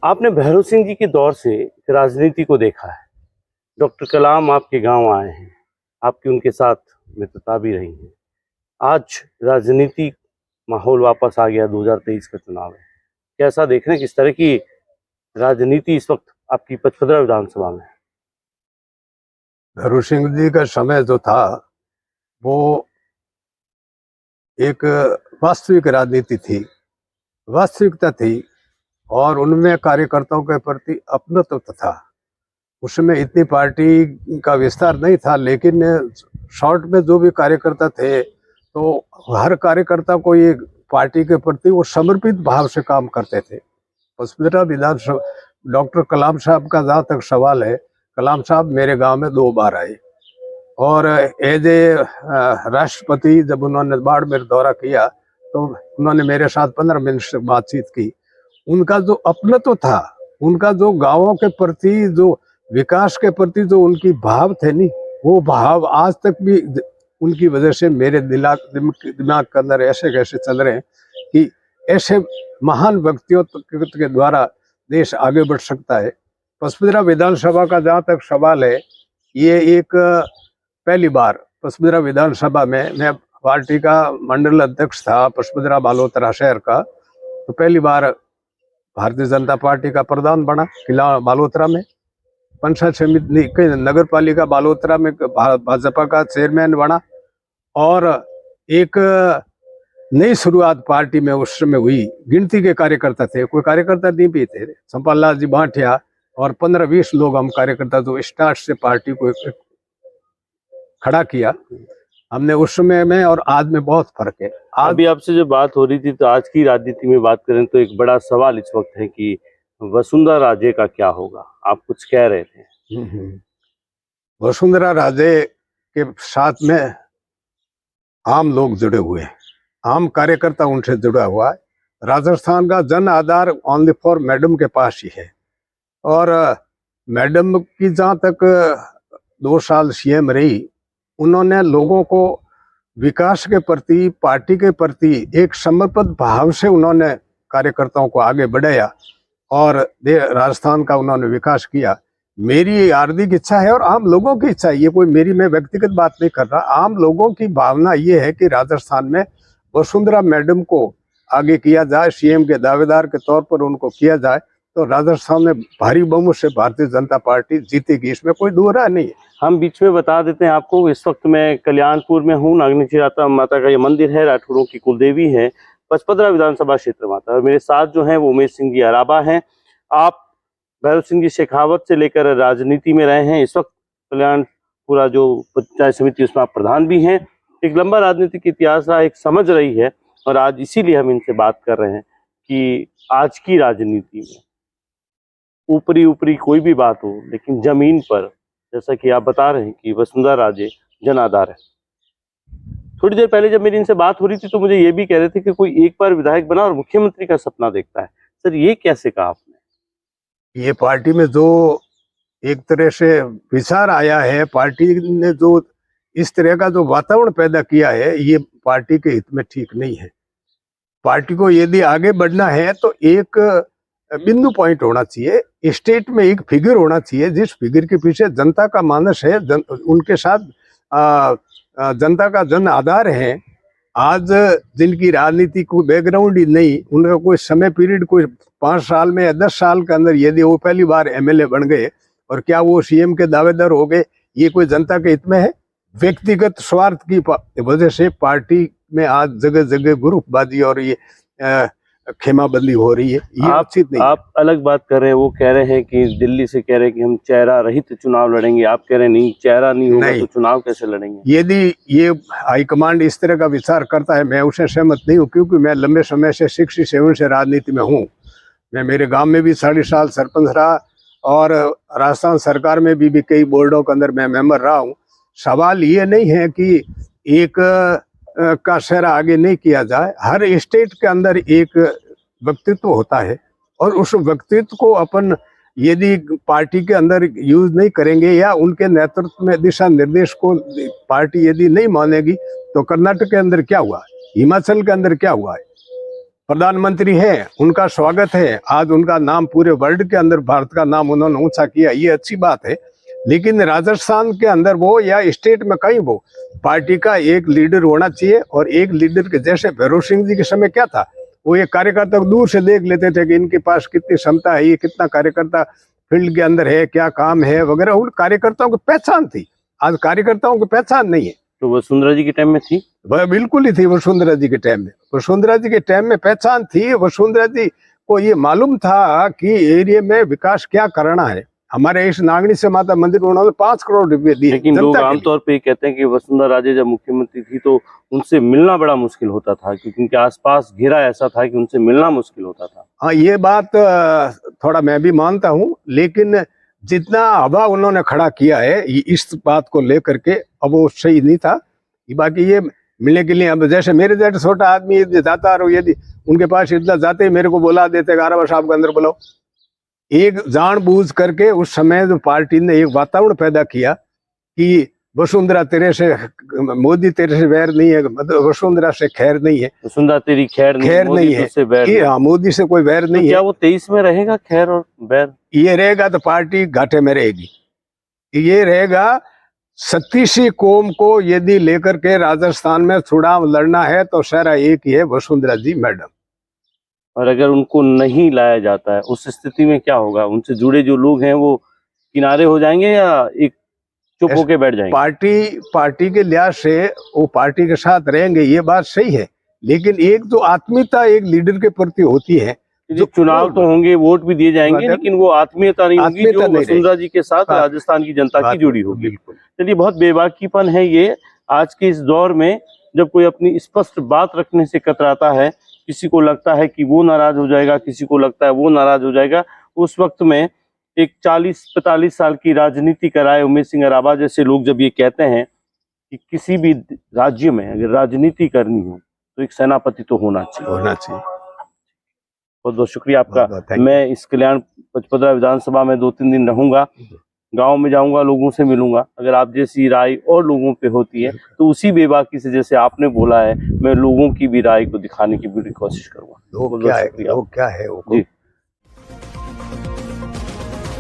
आपने भैरव सिंह जी के दौर से राजनीति को देखा है। डॉक्टर कलाम आपके गांव आए हैं, आपकी उनके साथ मित्रता भी रही है। आज राजनीतिक माहौल वापस आ गया, 2023 का चुनाव है। कैसा देख रहे हैं, किस तरह की राजनीति इस वक्त आपकी पचपदरा विधानसभा में? भैरव सिंह जी का समय जो था वो एक वास्तविक राजनीति थी, वास्तविकता थी और उनमें कार्यकर्ताओं के प्रति अपनत्व था। उसमें इतनी पार्टी का विस्तार नहीं था, लेकिन शॉर्ट में जो भी कार्यकर्ता थे तो हर कार्यकर्ता को ये पार्टी के प्रति वो समर्पित भाव से काम करते थे। पचपदरा विधानसभा डॉक्टर कलाम साहब का जहाँ तक सवाल है, कलाम साहब मेरे गांव में 2 बार आए और एज ए राष्ट्रपति जब उन्होंने बाड़मेर दौरा किया तो उन्होंने मेरे साथ 15 मिनट से बातचीत की। उनका जो अपनत्व था, उनका जो गांवों के प्रति, जो विकास के प्रति जो उनकी भाव थे नहीं, वो भाव आज तक भी उनकी वजह से मेरे दिमाग के अंदर ऐसे कैसे चल रहे हैं कि ऐसे महान व्यक्तियों के द्वारा देश आगे बढ़ सकता है। पचपदरा विधानसभा का जहाँ तक सवाल है, ये एक पहली बार पचपदरा विधानसभा में मैं पार्टी का मंडल अध्यक्ष था पचपदरा बालोतरा शहर का, तो पहली बार भारतीय जनता पार्टी का प्रधान बना किला बालोतरा में। पंचायत समिति नगर पालिका बालोतरा में भाजपा का चेयरमैन बना और एक नई शुरुआत पार्टी में उस समय हुई। गिनती के कार्यकर्ता थे, कोई कार्यकर्ता नहीं भी थे, चंपालाल जी भाटिया और 15-20 लोग हम कार्यकर्ता जो स्टार्ट से पार्टी को खड़ा किया हमने उस समय में और आज में बहुत फर्क है। आज अभी आपसे जो बात हो रही थी, तो आज की राजनीति में बात करें तो एक बड़ा सवाल इस वक्त है कि वसुंधरा राजे का क्या होगा। आप कुछ कह रहे थे। वसुंधरा राजे के साथ में आम लोग जुड़े हुए हैं, आम कार्यकर्ता उनसे जुड़ा हुआ है। राजस्थान का Jan Aadhaar only for madam के पास ही है और मैडम की जहाँ तक 2 साल सीएम रही, उन्होंने लोगों को विकास के प्रति, पार्टी के प्रति एक समर्पित भाव से उन्होंने कार्यकर्ताओं को आगे बढ़ाया और राजस्थान का उन्होंने विकास किया। मेरी हार्दिक इच्छा है और आम लोगों की इच्छा है, ये कोई मेरी मैं व्यक्तिगत बात नहीं कर रहा, आम लोगों की भावना ये है कि राजस्थान में वसुंधरा मैडम को आगे किया जाए, सीएम के दावेदार के तौर पर उनको किया जाए, तो राजस्थान में भारी बहुमत से भारतीय जनता पार्टी जीतेगी, इसमें कोई दो राय नहीं है। हम बीच में बता देते हैं आपको, इस वक्त मैं कल्याणपुर में हूँ। नागनी माता का ये मंदिर है, राठौरों की कुलदेवी है, पचपदरा विधानसभा क्षेत्र माता। और मेरे साथ जो है वो उमेश सिंह जी अराबा हैं। आप भैरव सिंह जी शेखावत से लेकर राजनीति में रहे हैं, इस वक्त कल्याणपुरा जो पंचायत समिति उसमें आप प्रधान भी हैं। एक लंबा राजनीतिक इतिहास रहा, एक समझ रही है, और आज इसीलिए हम इनसे बात कर रहे हैं कि आज की राजनीति में ऊपरी कोई भी बात हो, लेकिन जमीन पर, जैसा कि आप बता रहे हैं कि वसुंधरा राजे जन आधार है। थोड़ी देर पहले जब मेरी इनसे बात हो रही थी तो मुझे ये भी कह रहे थे कि कोई एक बार विधायक बना और मुख्यमंत्री का सपना देखता है। सर, ये कैसे कहा आपने? ये पार्टी में जो एक तरह से विचार आया है, पार्टी ने जो इस तरह का जो वातावरण पैदा किया है, ये पार्टी के हित में ठीक नहीं है। पार्टी को यदि आगे बढ़ना है तो एक बिंदु पॉइंट होना चाहिए, स्टेट में एक फिगर होना चाहिए, जिस फिगर के पीछे जनता का मानस है, उनके साथ जनता का जन आधार है। आज जिनकी राजनीति कोई बैकग्राउंड ही नहीं, उनका कोई समय पीरियड कोई 5 साल में या 10 साल के अंदर यदि वो पहली बार एमएलए बन गए और क्या वो सीएम के दावेदार हो गए, ये कोई जनता के हित में है? व्यक्तिगत स्वार्थ की वजह से पार्टी में आज जगह जगह ग्रुपबाजी और ये खेमाबंदी हो रही है, ये उचित नहीं। आप अलग बात कर रहे हैं, वो कह रहे हैं कि दिल्ली से कह रहे हैं कि हम चेहरा रहित चुनाव लड़ेंगे, आप कह रहे हैं नहीं, चेहरा नहीं होगा तो चुनाव कैसे लड़ेंगे? यदि ये हाईकमांड इस तरह का विचार करता है, मैं उसे सहमत नहीं हूँ, क्योंकि मैं लंबे समय से 67 से राजनीति में हूँ। मैं मेरे गांव में भी 40 साल सरपंच रहा और राजस्थान सरकार में भी कई बोर्डों के अंदर मैं मेंबर रहा हूँ। सवाल ये नहीं है कि एक का शहर आगे नहीं किया जाए, हर स्टेट के अंदर एक व्यक्तित्व होता है और उस व्यक्तित्व को अपन यदि पार्टी के अंदर यूज नहीं करेंगे या उनके नेतृत्व में दिशा निर्देश को पार्टी यदि नहीं मानेगी, तो कर्नाटक के अंदर क्या हुआ, हिमाचल के अंदर क्या हुआ है, प्रधानमंत्री है, उनका स्वागत है। आज उनका नाम पूरे वर्ल्ड के अंदर भारत का नाम उन्होंने ऊंचा किया, ये अच्छी बात है। लेकिन राजस्थान के अंदर वो या स्टेट में कहीं वो पार्टी का एक लीडर होना चाहिए। और एक लीडर के जैसे भैरव सिंह जी के समय क्या था, वो एक कार्यकर्ता को दूर से देख लेते थे कि इनके पास कितनी क्षमता है, ये कितना कार्यकर्ता फील्ड के अंदर है, क्या काम है वगैरह। उन कार्यकर्ताओं की पहचान थी। आज कार्यकर्ताओं की पहचान नहीं है। तो वसुंधरा जी के टाइम में थी? वह बिल्कुल ही थी वसुंधरा जी के टाइम में। वसुंधरा जी के टाइम में पहचान थी। वसुंधरा जी को ये मालूम था कि एरिया में विकास क्या करना है। हमारे इस नागनी से माता मंदिर उन्होंने 5 करोड़ रुपए दिए। लेकिन लोग आमतौर पे कहते हैं कि वसुंधरा राजे जब मुख्यमंत्री थी तो उनसे मिलना बड़ा मुश्किल होता था, क्योंकि उनके आसपास घेरा ऐसा था कि उनसे मिलना मुश्किल होता था। हाँ, ये बात थोड़ा मैं भी मानता हूँ। लेकिन जितना हवा उन्होंने खड़ा किया है इस बात को लेकर के, अब वो सही नहीं था। बाकी ये मिलने के लिए, अब जैसे मेरे जैसे छोटा आदमी यदि जाता और यदि उनके पास इतना जाते ही मेरे को बुला देते, गारावा साहब के अंदर बुलाओ। एक जानबूझ करके उस समय जो पार्टी ने एक वातावरण पैदा किया कि वसुंधरा तेरे से, मोदी तेरे से वैर नहीं है, मतलब वसुंधरा से खैर नहीं है, वसुंधरा तेरी खैर नहीं, खैर मोदी नहीं है, तुझसे बैर ये नहीं। हाँ, मोदी से कोई वैर तो नहीं क्या है। वो 23 में रहेगा खैर और बैर? ये रहेगा तो पार्टी घाटे में रहेगी। ये रहेगा, सतीशी कौम को यदि लेकर के राजस्थान में चुनाव लड़ना है तो सारा एक ही है, वसुंधरा जी मैडम। और अगर उनको नहीं लाया जाता है उस स्थिति में क्या होगा? उनसे जुड़े जो लोग हैं वो किनारे हो जाएंगे या एक चुप होके बैठ जाएंगे? पार्टी के लिहाज से वो पार्टी के साथ रहेंगे, ये बात सही है। लेकिन एक जो आत्मीयता एक लीडर के प्रति होती है, जो चुनाव तो होंगे, वोट भी दिए जाएंगे, लेकिन वो आत्मीयता नहीं होगी जो वसुंधरा जी के साथ राजस्थान की जनता की जुड़ी होगी। चलिए, बहुत बेबाकीपन है ये आज के इस दौर में, जब कोई अपनी स्पष्ट बात रखने से कतराता है। किसी को लगता है कि वो नाराज हो जाएगा, किसी को लगता है वो नाराज हो जाएगा। उस वक्त में एक 40-45 साल की राजनीति कराए उमेश सिंह अराबा जैसे लोग जब ये कहते हैं कि किसी भी राज्य में अगर राजनीति करनी हो तो एक सेनापति तो होना चाहिए। बहुत बहुत शुक्रिया आपका। मैं इस कल्याण पचपदरा विधानसभा में 2-3 दिन रहूंगा, गांव में जाऊंगा, लोगों से मिलूंगा। अगर आप जैसी राय और लोगों पे होती है तो उसी बेबाकी से, जैसे आपने बोला है, मैं लोगों की भी राय को दिखाने की पूरी कोशिश करूंगा। लोग क्या है, वो